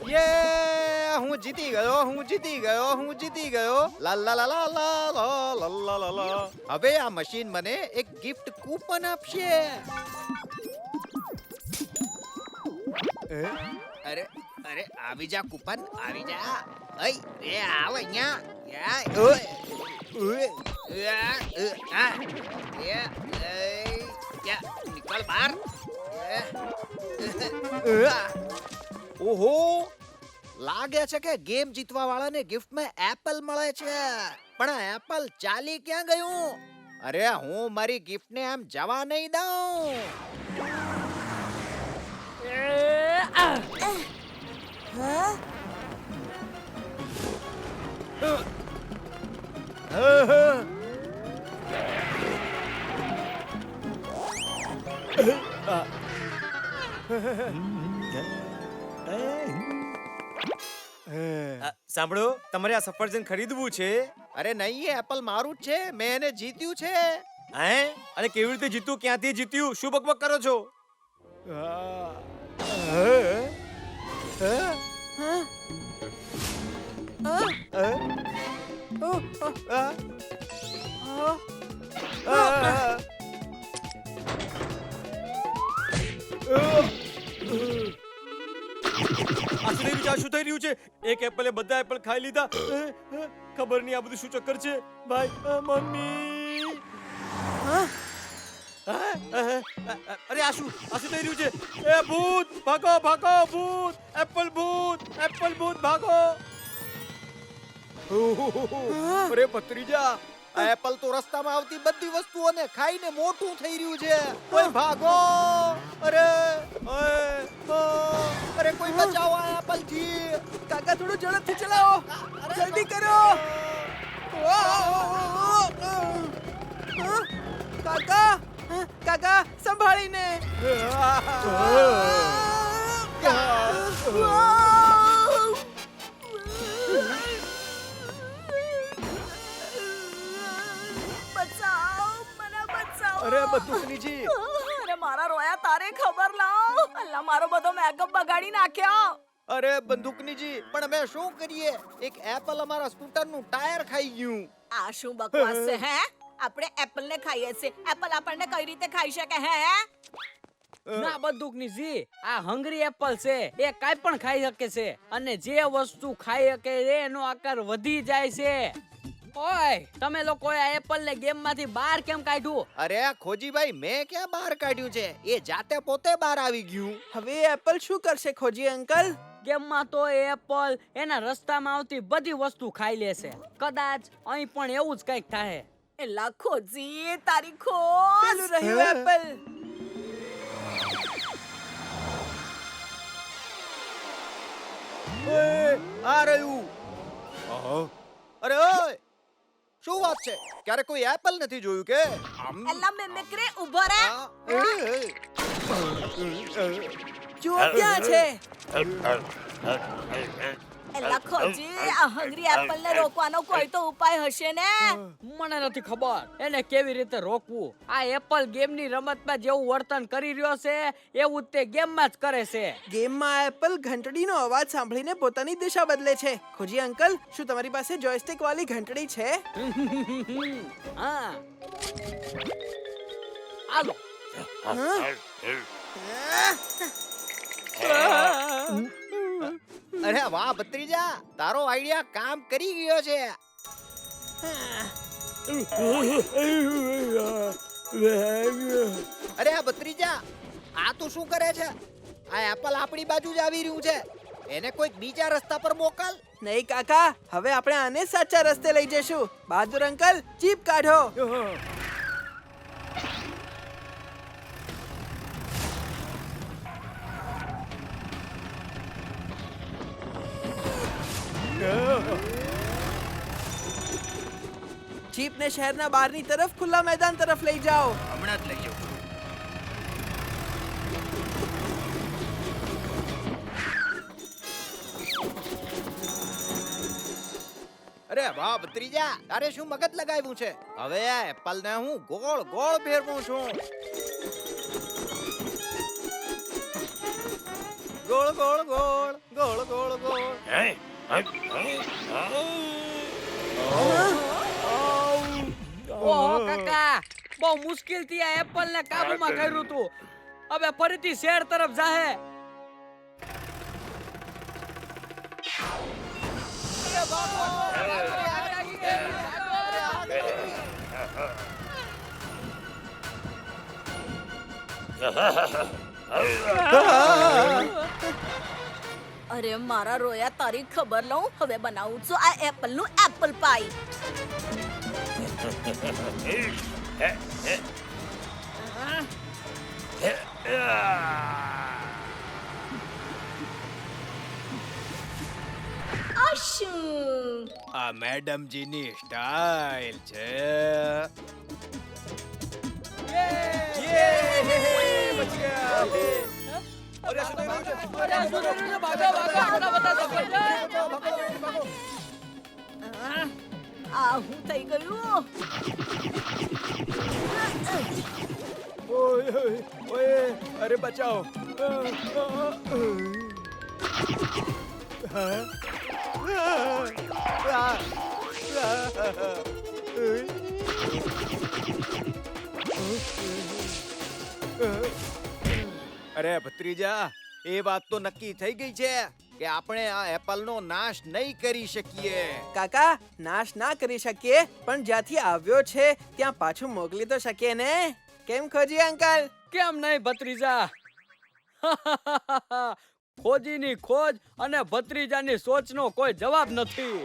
યે હું જીતી ગયો લા લા લા લા લા લા લા લા લા. હવે આ મશીન મને એક ગિફ્ટ કૂપન આપશે. અરે અરે આવી જા કૂપન, આવી જા. અય એ આવ અહીંયા. નિકલ બહાર. ઓહો, લાગે છે કે ગેમ જીતવા વાળાને ગિફ્ટમાં એપલ મળે છે. પણ આ એપલ ચાલી ક્યાં ગયું? અરે હું મારી ગિફ્ટને આમ જવા નહીં દઉં. સાંભળો, તમારે આ સફરજન ખરીદવું છે? અરે નહીં, એપલ મારું જ છે. મેં એને જીત્યું છે. હે? અને કેવી રીતે જીત્યું? ક્યાંથી જીત્યું? શું બકબક કરો છો? શું થઈ રહ્યું છે? એક એપલે બધા એપલ ખાઈ લીધા. ખબર નહીં આ બધું શું ચક્કર છે. ભાઈ, મમ્મી. અરે આ શું થઈ રહ્યું છે? એ ભૂત, ભાગો ભાગો, ભૂત, એપલ ભૂત, ભાગો. અરે ભત્રીજા, આ એપલ તો રસ્તામાં આવતી બધી વસ્તુઓને ખાઈને મોટું થઈ રહ્યું છે. કોઈ ભાગો. અરે અરે કોઈ બચાવો આ એપલ થી. કાકા થોડું ઝડપથી ચલાવો, જલ્દી કરો. કાકા સંભાળીને. અરે બંદૂકનીજી. અરે મારા રોયા તારે ખબર લાવ. અલ્લા મારો બધો મેકઅપ બગાડી નાખ્યો. અરે બંદૂકનીજી, પણ અમે શું કરીએ? એક એપલ અમારા સ્કૂટરનું ટાયર ખાઈ ગયું. આ શું બકવાસ છે હે? આપણે એપલ ને ખાઈએ છે. એપલ આપણને કઈ રીતે ખાઈ શકે હે? ના બંદૂકની જી, આ હંગરી એપલ છે. એ કાઈ પણ ખાઈ શકે છે અને જે વસ્તુ ખાઈ શકે એનો આકાર વધી જાય છે. ઓય, તમે લોકો આ એપલ ને ગેમ માંથી બહાર કેમ કાઢ્યું? અરે ખોજીભાઈ, મેં ક્યાં બહાર કાઢ્યું છે? એ જાતે પોતે બહાર આવી ગયું. હવે એપલ શું કરશે ખોજી અંકલ? ગેમમાં તો એપલ એના રસ્તામાં આવતી બધી વસ્તુ ખાઈ લેશે. કદાચ અહીં પણ એવું જ કંઈક થાય. એ લાખોજી તારી ખોજ. પેલું રહ્યું એપલ. આ રહ્યું. અરે ઓય, શું વાત છે? ક્યારે કોઈ એપલ નથી જોયું કે? અલ્લા મિમિક્રી ઉભો રહે. જો ક્યાં છે? અલ્લા ખોજી, આ હંગરી એપલ ને રોકવાનો કોઈ તો ઉપાય હશે ને? મને નથી ખબર એને કેવી રીતે રોકવું. આ એપલ ગેમની રમતમાં જેવું વર્તન કરી રહ્યો છે એવું તે ગેમમાં જ કરે છે. ગેમમાં એપલ ઘંટડીનો અવાજ સાંભળીને પોતાની દિશા બદલે છે. ખોજી અંકલ, શું તમારી પાસે જોયસ્ટિક વાળી ઘંટડી છે? હા, આલો. અરે વાહ ભત્રીજા, તારો આઈડિયા કામ કરી ગયો છે. અરે આ ભત્રીજા, આ તું શું કરે છે? આ એપલ આપણી બાજુ જ આવી રહ્યું છે. એને કોઈક બીજા રસ્તા પર મોકલ. નહીં કાકા, હવે આપણે આને સાચા રસ્તે લઈ જઈશું. બહાદુર અંકલ, જીપ કાઢો. જીપને શહેરના બહારની તરફ ખુલ્લા મેદાન તરફ લઈ જાઓ. હમણાં જ લઈ જાઉં. અરે વાહ ભત્રીજા, તારે શું મગજ લગાવ્યું છે? હવે આ એપલ ને હું ગોળ ગોળ ફેરવું છું. ગોળ ગોળ ગોળ ગોળ ગોળ ગોળ બહુ મુશ્કેલથી આ એપલને કાબૂમાં કર્યું તું. હવે ફરીથી શહેર તરફ જાહે. અરે મારા રોયા, તારી ખબર લઉં. હવે બનાવું છું આ એપલ નું એપલ પાઈ. આશું. આ મેડમજીની સ્ટાઇલ છે. આ હું થઈ ગયું. ઓય અરે બચાઓ. અરે ભત્રીજા, એ વાત તો નક્કી થઈ ગઈ છે કે આપણે આ એપલનો નાશ નહીં કરી શકીએ. કાકા, નાશ ના કરી શકીએ પણ જ્યાંથી આવ્યો છે ત્યાં પાછું મોકલી તો શકીએ ને? કેમ ખોજી અંકલ? કેમ નહીં ભત્રીજા? ખોજીની ખોજ અને ભત્રીજાની સોચનો કોઈ જવાબ નથી.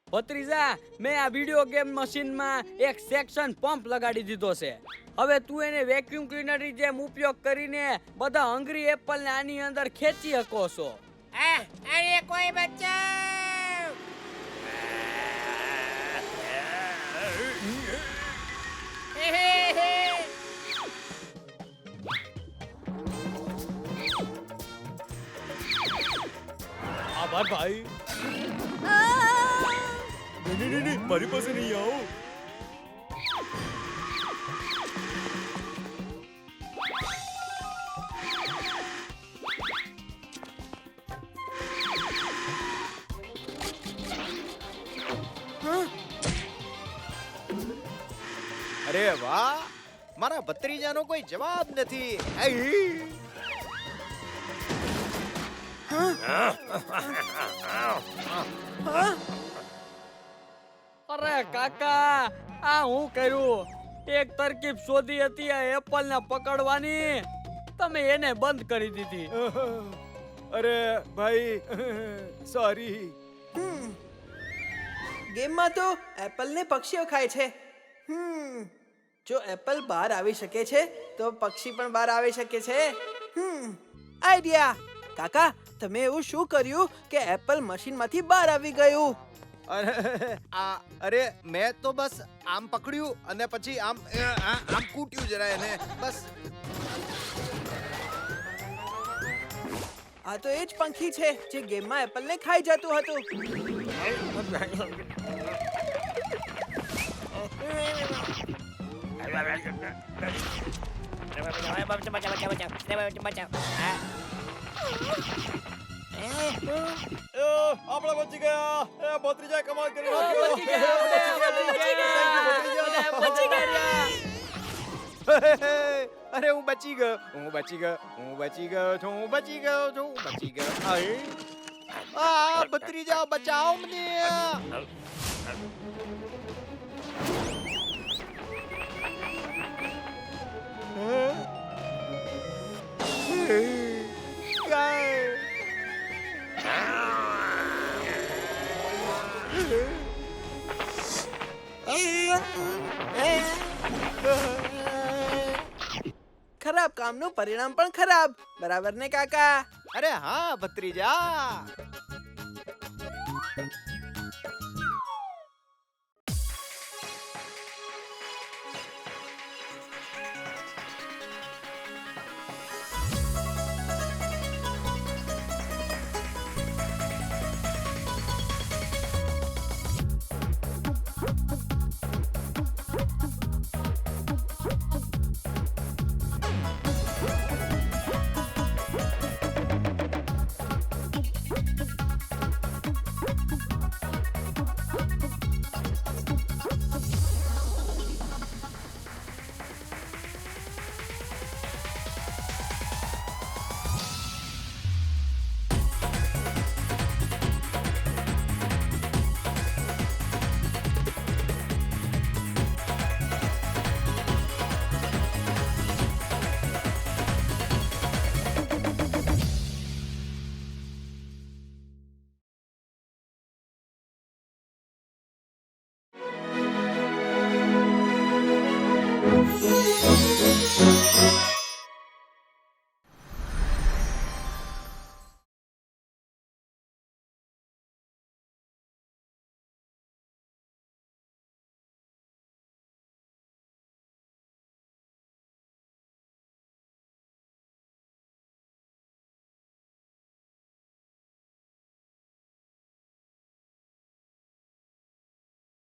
ભત્રીજા, મેં આ વિડિયો ગેમ મશીનમાં એક સેક્શન પંપ લગાડી દીધો છે. હવે તું એને વેક્યુમ ક્લીનરની જેમ ઉપયોગ કરીને બધા હંગરી એપલને આની અંદર ખેંચી શકો છો. અરે કોઈ બચાવ! આભાર ભાઈ. નહીં, મારી પાસે નહીં આવો. અરે વાહ, મારા ભત્રીજાનો કોઈ જવાબ નથી. આઈ! અરે કાકા, આ હું કર્યું? એક તરકીબ શોધી હતી આ એપલને પકડવાની, તમે એને બંધ કરી દીધી. અરે ભાઈ, સોરી. ગેમમાં તો એપલને પક્ષીઓ ખાય છે. જો એપલ બહાર આવી શકે છે તો પક્ષી પણ બહાર આવી શકે છે. આઈડિયા! કાકા, તમે એવું શું કર્યું કે એપલ મશીનમાંથી બહાર આવી ગયું? અરે મેં તો બસ આમ પકડ્યું અને પછી આમ કૂટ્યું જરા એને, બસ. આ તો એ જ પંખી છે જે ગેમમાં એપલને ખાઈ જતું હતું. આપણે બચી ગયા. ભત્રીજા કમાલ કરી અરે હું બચી ગયો, હું બચી ગયો, હું બચી ગયો છું, હું બચી ગયો છું, હું બચી ગયો. આ ભત્રીજા બચાવો મને. ખરાબ કામનું પરિણામ પણ ખરાબ, બરાબર ને કાકા? અરે હા ભત્રીજા.